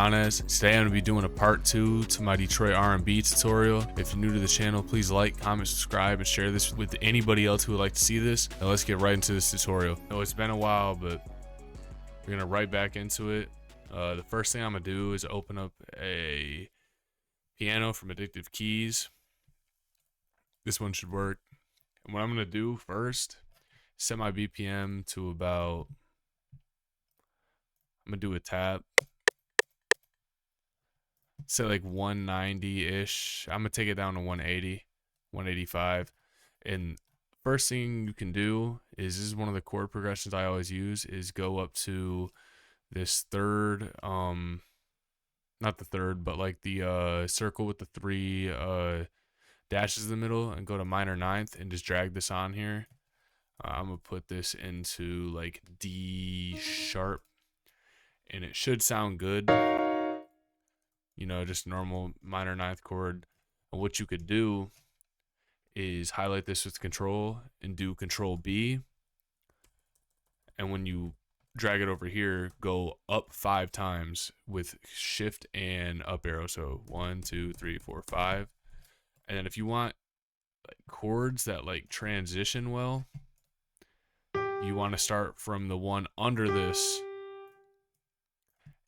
Donez. Today I'm going to be doing a part 2 to my Detroit R&B tutorial. If you're new to the channel, please like, comment, subscribe, and share this with anybody else who would like to see this. Now let's get right into this tutorial. I know it's been a while, but we're going to right back into it. The first thing I'm going to do is open up a piano from Addictive Keys. This one should work. And what I'm going to do first, set my BPM to about, I'm going to do a tap. Say like 190-ish. I'm going to take it down to 180, 185. And first thing you can do is, this is one of the chord progressions I always use, is go up to this third, not the third, but like the circle with the three dashes in the middle, and go to minor ninth and just drag this on here. I'm going to put this into like D sharp, and it should sound good. You know, just normal minor ninth chord. And what you could do is highlight this with Control and do Control B. And when you drag it over here, go up 5 times with Shift and up arrow. So 1, 2, 3, 4, 5. And then if you want like chords that like transition well, you want to start from the one under this,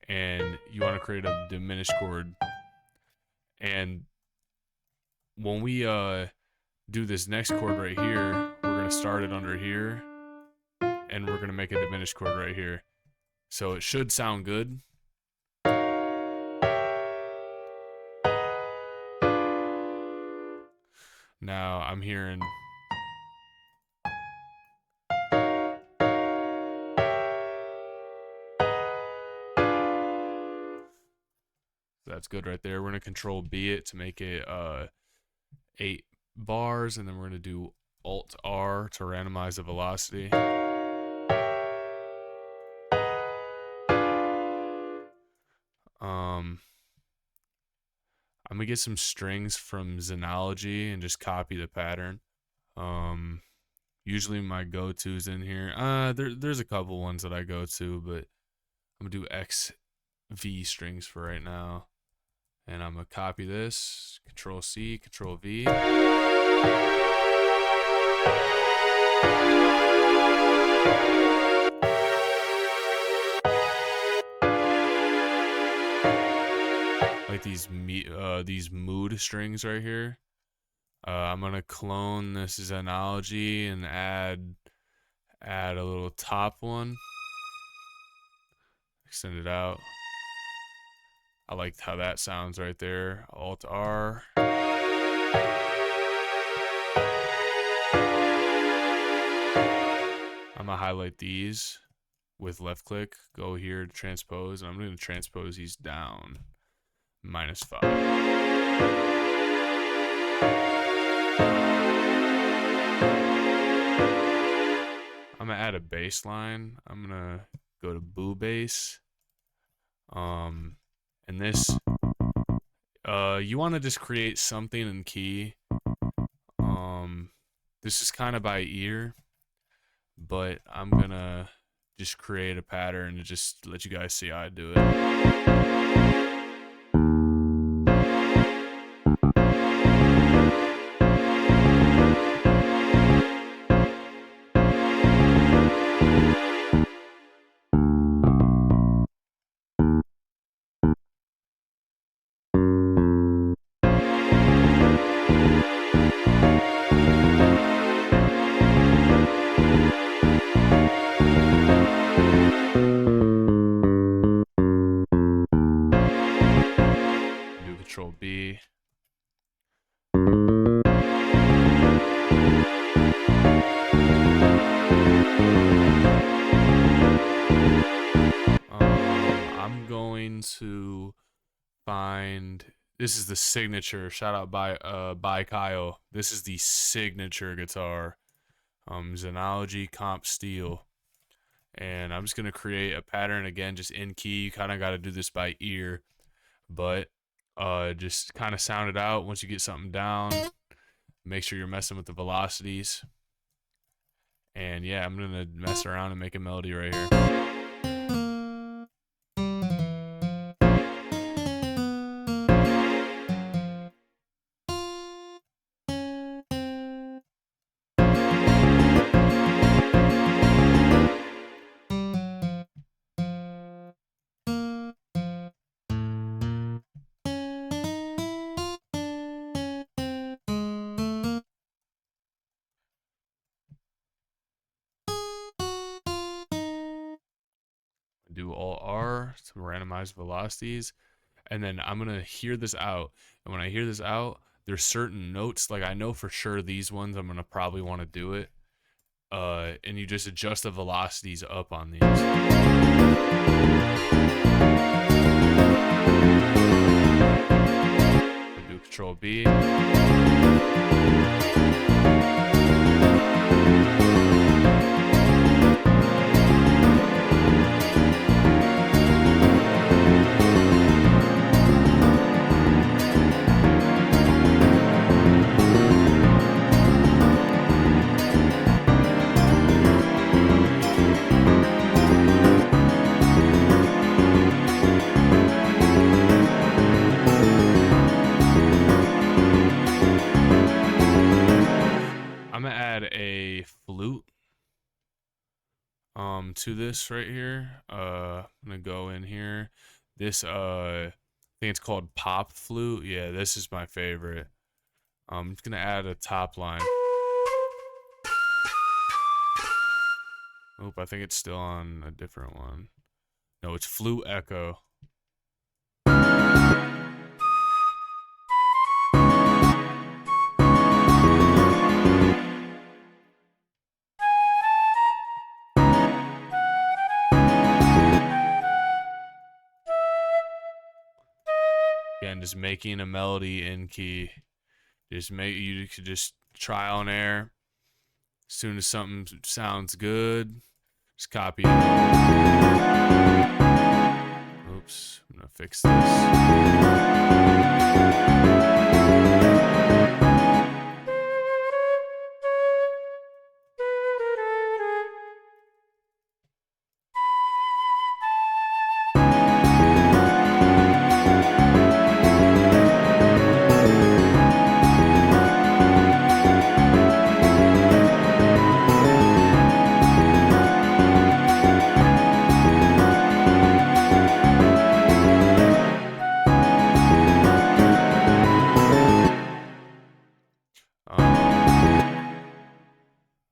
and you want to create a diminished chord. And when we do this next chord right here, we're going to start it under here, and we're going to make a diminished chord right here. So it should sound good. Now I'm hearing that's good right there. We're going to Control B it to make it 8 bars, and then we're going to do Alt R to randomize the velocity. I'm going to get some strings from Xenology and just copy the pattern. Usually my go-to's in here. There's a couple ones that I go to, but I'm going to do XV strings for right now. And I'm going to copy this, Control C, Control V. Like these mood strings right here. I'm going to clone this Xenology and add a little top one. Extend it out. I liked how that sounds right there. Alt R. I'm gonna highlight these with left click, go here to transpose, and I'm gonna transpose these down -5. I'm gonna add a bass line. I'm gonna go to Boo Bass. And this, you want to just create something in key. This is kind of by ear, but I'm gonna just create a pattern to just let you guys see how I do it. Control B. I'm going to find, this is the signature, shout out by Kyle. This is the signature guitar, Xenology Comp Steel. And I'm just going to create a pattern again, just in key. You kind of got to do this by ear, but just kind of sound it out. Once you get something down, make sure you're messing with the velocities. And yeah, I'm gonna mess around and make a melody right here. Alt R to randomize velocities, and then I'm gonna hear this out. And when I hear this out, there's certain notes, like I know for sure these ones I'm gonna probably want to do it. And you just adjust the velocities up on these. Do Control B. I'm gonna add a flute to this right here. I'm gonna go in here. This I think it's called pop flute. Yeah, this is my favorite. I'm just gonna add a top line. Oop, I think it's still on a different one. No, it's flute echo. Again, just making a melody in key. You could just trial and error. As soon as something sounds good, just copy it. Oops, I'm gonna fix this.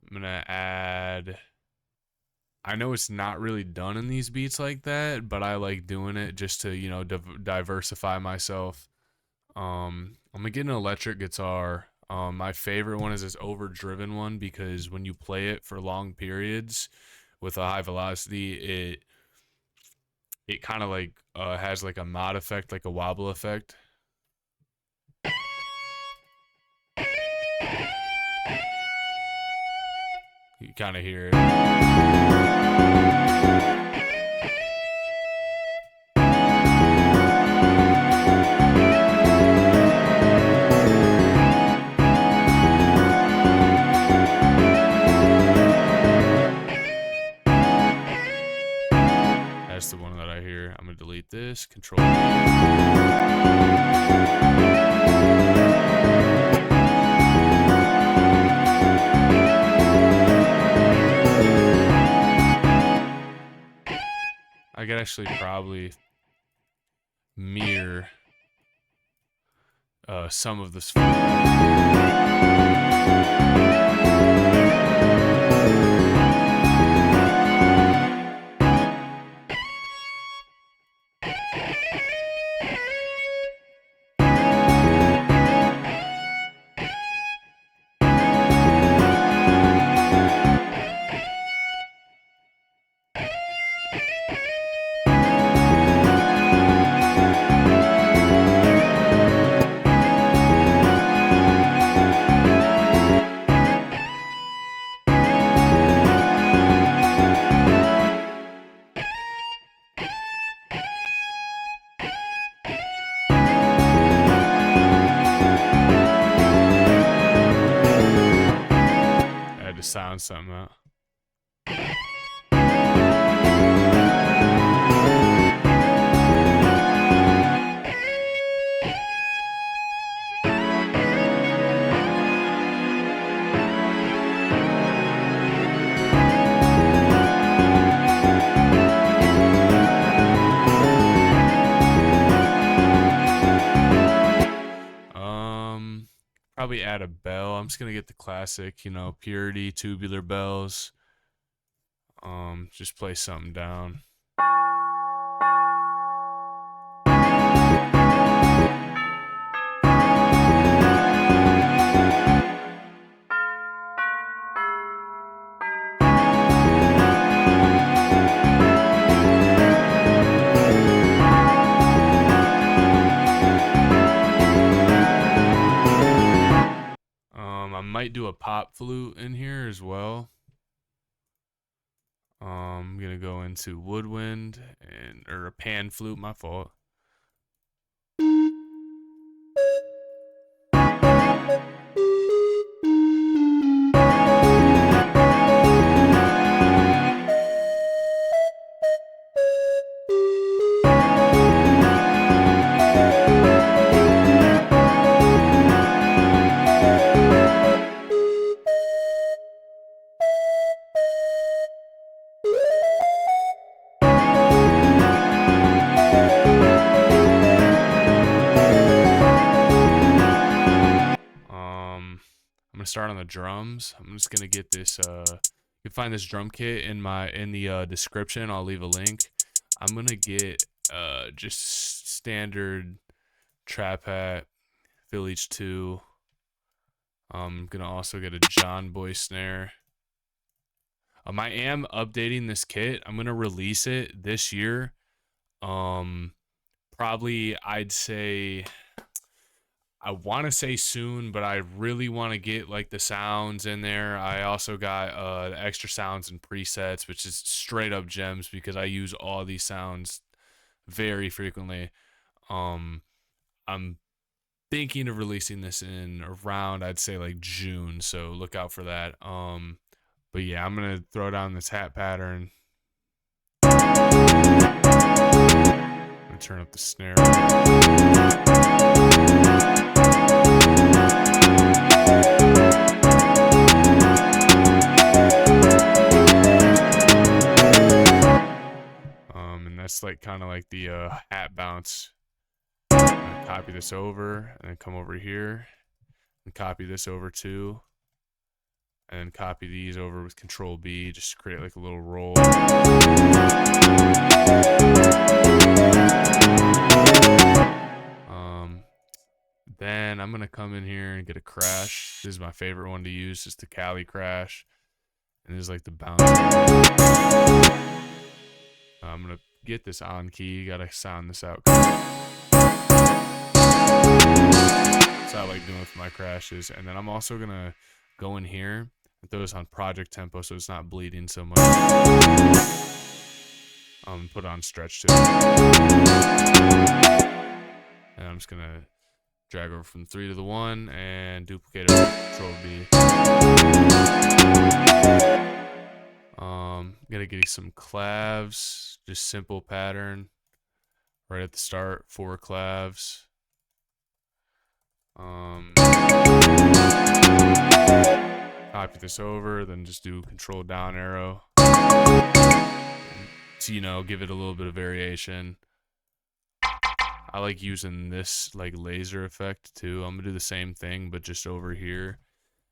I'm gonna add, I know it's not really done in these beats like that, but I like doing it just to, you know, diversify myself. I'm gonna get an electric guitar. My favorite one is this Overdriven one, because when you play it for long periods with a high velocity, it kind of like has like a mod effect, like a wobble effect. You kind of hear it. That's the one that I hear. I'm gonna delete this. Control V. I could actually probably mirror some of this. Sound something out. Probably add a bell. I'm just gonna get the classic, you know, Purity, Tubular Bells. Just play something down. might do a pop flute in here as well. I'm gonna go into woodwind or a pan flute, my fault. I'm gonna start on the drums. I'm just gonna get this. You can find this drum kit in the description. I'll leave a link. I'm gonna get just standard trap hat, fill each 2. I'm gonna also get a John Boy snare. I am updating this kit. I'm gonna release it this year. Probably I'd say. I want to say soon, but I really want to get like the sounds in there. I also got the extra sounds and presets, which is straight up gems because I use all these sounds very frequently. I'm thinking of releasing this in around, I'd say like June, so look out for that. But yeah, I'm gonna throw down this hat pattern. I'm gonna turn up the snare. And that's like kind of like the hat bounce. Copy this over and then come over here and copy this over too, and then copy these over with Control B just to create like a little roll. Then I'm gonna come in here and get a crash. This is my favorite one to use, just the Cali crash, and this is like the bounce. I'm gonna get this on key. Gotta sound this out. That's how I like doing with my crashes. And then I'm also gonna go in here and throw this on project tempo so it's not bleeding so much. Put on stretch too. And I'm just gonna drag over from 3 to the 1 and duplicate it with Control B. Gonna get you some claves, just simple pattern. Right at the start, 4 claves. Copy this over, then just do Control down arrow. So, you know, give it a little bit of variation. I like using this like laser effect too. I'm gonna do the same thing, but just over here,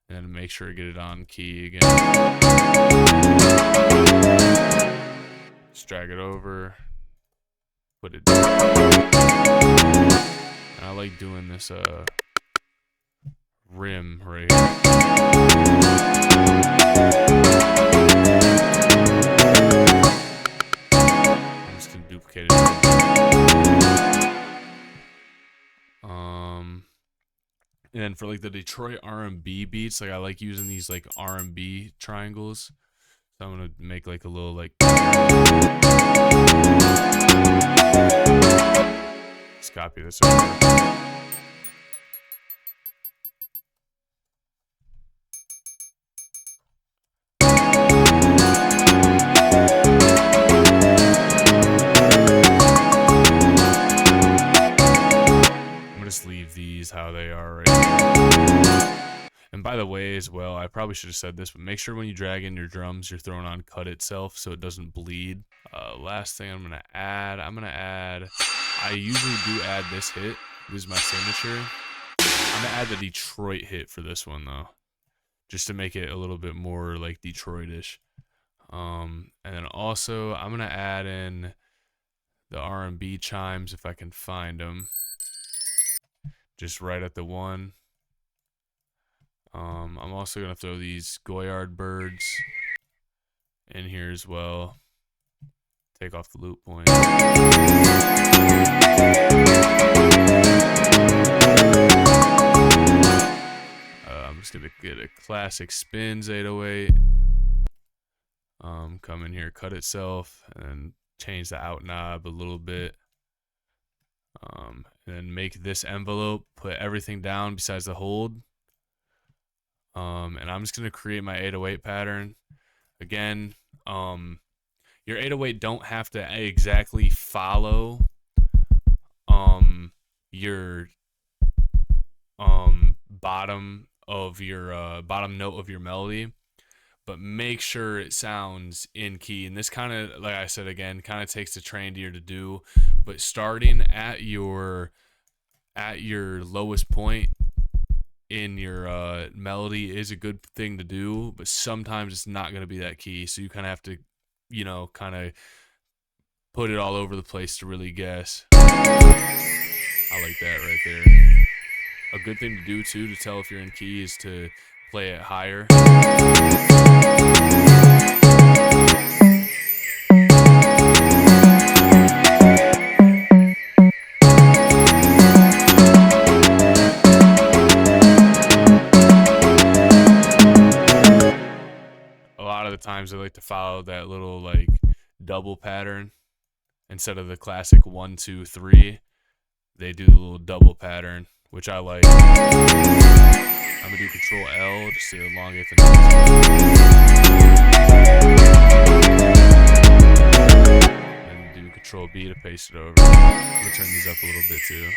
and make sure I get it on key again. Just drag it over, put it down. And I like doing this rim right here. I'm just gonna duplicate it. And then for like the Detroit RnB beats, like I like using these like RnB triangles. So I'm gonna make like a little like. Let's copy this over. Just leave these how they are right here. And by the way as well, I probably should have said this, but make sure when you drag in your drums you're throwing on cut itself so it doesn't bleed. Last thing I'm gonna add, I usually do add this hit. This is my signature. I'm gonna add the Detroit hit for this one though, just to make it a little bit more like Detroitish. And then also I'm gonna add in the R&B chimes if I can find them. Just right at the 1. I'm also gonna throw these Goyard birds in here as well. Take off the loop point. I'm just just gonna get a classic spins 808. Come in here, cut itself, and change the out knob a little bit. And then make this envelope, put everything down besides the hold. And I'm just gonna create my 808 pattern. Again, your 808 don't have to exactly follow your bottom of your bottom note of your melody, but make sure it sounds in key. And this kind of, like I said again, kind of takes a trained ear to do, but starting at your lowest point in your melody is a good thing to do, but sometimes it's not going to be that key, so you kind of have to, you know, kind of put it all over the place to really guess. I like that right there. A good thing to do too to tell if you're in key is to play it higher. A lot of the times I like to follow that little like double pattern instead of the classic 1, 2, 3. They do the little double pattern, which I like. I'm gonna do Control L just to elongate the notes. And do Control B to paste it over. I'm gonna turn these up a little bit too.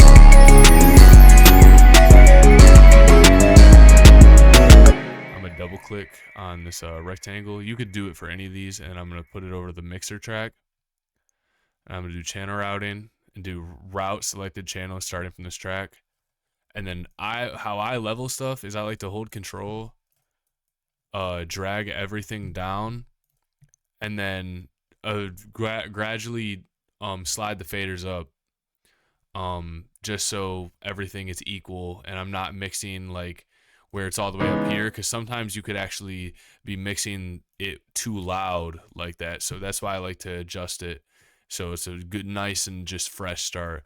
I'm gonna double click on this rectangle. You could do it for any of these, and I'm gonna put it over the mixer track. And I'm gonna do channel routing and do route selected channel starting from this track. And then how I level stuff is I like to hold control, drag everything down, and then gradually slide the faders up, just so everything is equal and I'm not mixing like where it's all the way up here, because sometimes you could actually be mixing it too loud like that. So that's why I like to adjust it so it's a good, nice and just fresh start.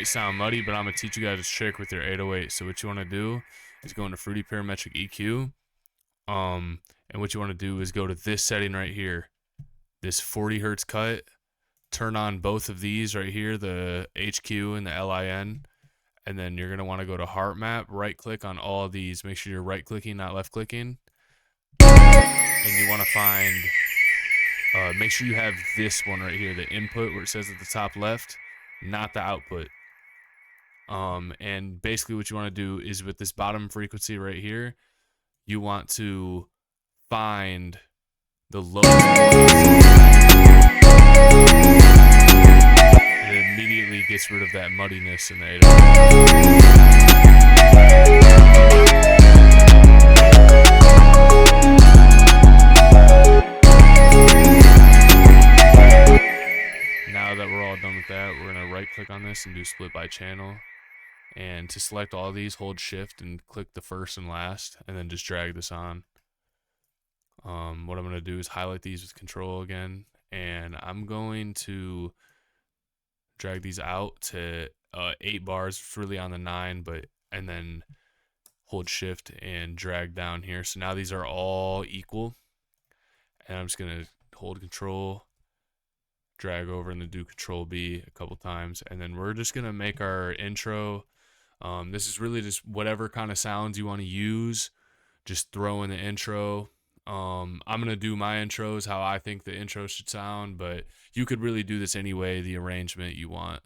Sound muddy, but I'm gonna teach you guys a trick with your 808. So what you want to do is go into Fruity Parametric EQ, and what you want to do is go to this setting right here, this 40 hertz cut. Turn on both of these right here, the HQ and the LIN, and then you're gonna want to go to Heart Map. Right click on all of these. Make sure you're right clicking, not left clicking, and you want to find. Make sure you have this one right here, the input where it says at the top left, not the output. And basically what you want to do is with this bottom frequency right here, you want to find the lowest point, and it immediately gets rid of that muddiness in the 808. Now that we're all done with that, we're going to right click on this and do split by channel. And to select all these, hold shift and click the first and last, and then just drag this on. What I'm going to do is highlight these with control again, and I'm going to drag these out to 8 bars. It's really on the 9, and then hold shift and drag down here. So now these are all equal. And I'm just gonna hold control, drag over, and then do control B a couple times. And then we're just gonna make our intro. This is really just whatever kind of sounds you want to use. Just throw in the intro. I'm gonna do my intros how I think the intro should sound, but you could really do this any way, the arrangement you want.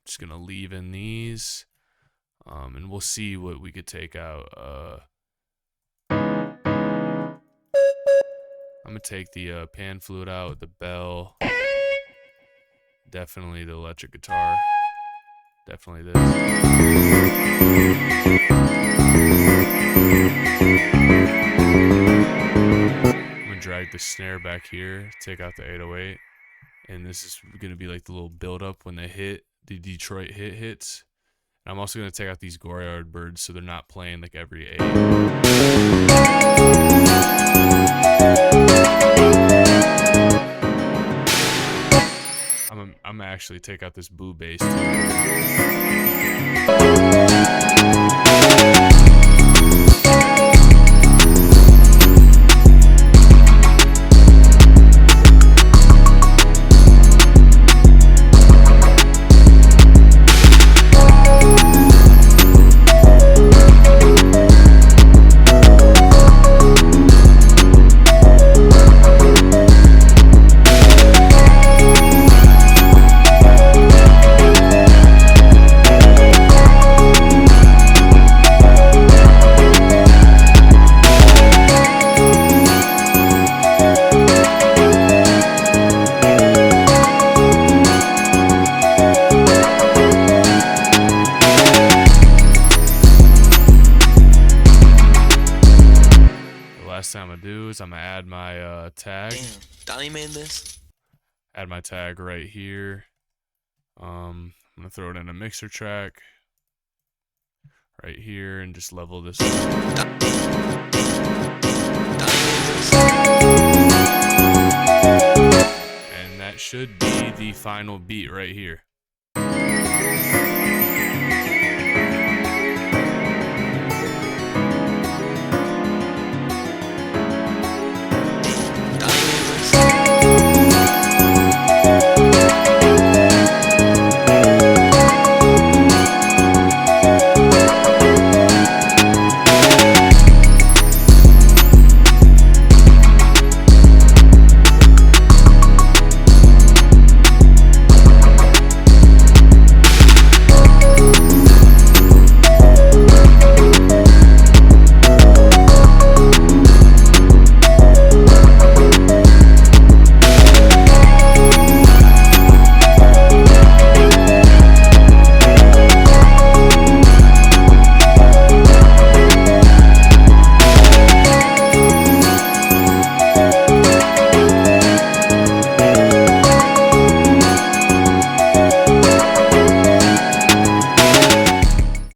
Just gonna leave in these, and we'll see what we could take out. I'm gonna take the pan flute out, the bell, definitely the electric guitar, definitely this. I'm gonna drag the snare back here, take out the 808, and this is gonna be like the little build up when they hit, the Detroit hits. And I'm also gonna take out these Goryard birds so they're not playing like every 8. I'm gonna actually take out this boo bass too. Last thing I'm gonna do is I'm gonna add my tag. Damn, Donnie made this. Add my tag right here. I'm gonna throw it in a mixer track right here and just level this. Donnie made this. And that should be the final beat right here.